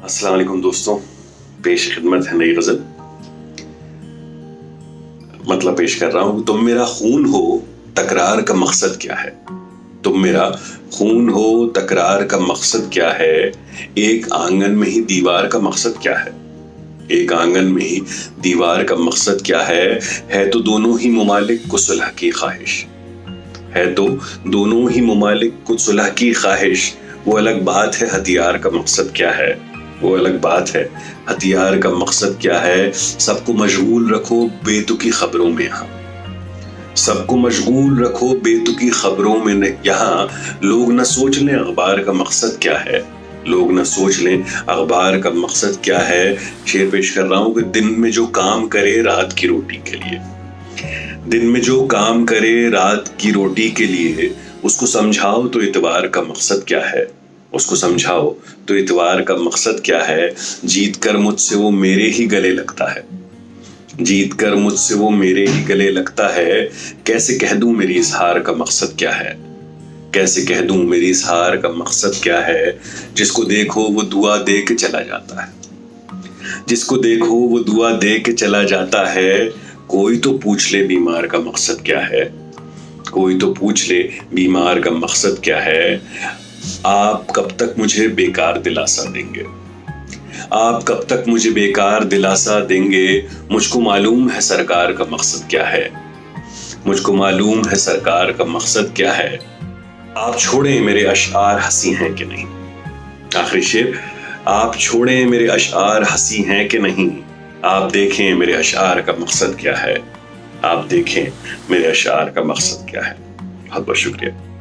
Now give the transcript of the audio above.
अस्सलाम वालेकुम दोस्तों, पेश खिदमत है नई गज़ल। मतलब पेश कर रहा हूँ, तुम मेरा खून हो तकरार का मकसद क्या है। तुम मेरा खून हो तकरार का मकसद क्या है। एक आंगन में ही दीवार का मकसद क्या है। एक आंगन में ही दीवार का मकसद क्या है तो दोनों ही मुमालिक को सुलह की ख्वाहिश है। तो दोनों ही मुमालिक को सुलह की ख्वाहिश। वो अलग बात है हथियार का मकसद क्या है। वो अलग बात है हथियार का मकसद क्या है। सबको मशगूल रखो बेतुकी खबरों में यहाँ। सबको मशगूल रखो बेतुकी खबरों में यहाँ। लोग न सोच लें अखबार का मकसद क्या है। लोग न सोच लें अखबार का मकसद क्या है। शेर पेश कर रहा हूँ कि दिन में जो काम करे रात की रोटी के लिए। दिन में जो काम करे रात की रोटी के लिए। उसको समझाओ तो इतवार का मकसद क्या है। उसको समझाओ तो इतवार का मकसद क्या है। जीत कर मुझसे वो मेरे ही गले लगता है। जीत कर मुझसे वो मेरे ही गले लगता है। कैसे कह दूं मेरी इस हार का मकसद क्या है। कैसे कह दूं मेरी इस हार का मकसद क्या है। जिसको देखो वो दुआ दे के चला जाता है। जिसको देखो वो दुआ दे के चला जाता है। कोई तो पूछ ले बीमार का मकसद क्या है। कोई तो पूछ ले बीमार का मकसद क्या है। आप कब तक मुझे बेकार दिलासा देंगे। आप कब तक मुझे बेकार दिलासा देंगे। मुझको मालूम है सरकार का मकसद क्या है। मुझको मालूम है सरकार का मकसद क्या है। आप छोड़ें मेरे अशआर हंसी हैं कि नहीं। आखिरी शेर, आप छोड़ें मेरे अशआर हंसी हैं कि नहीं। आप देखें मेरे अशआर का मकसद क्या है। आप देखें मेरे अशआर का मकसद क्या है। बहुत बहुत शुक्रिया।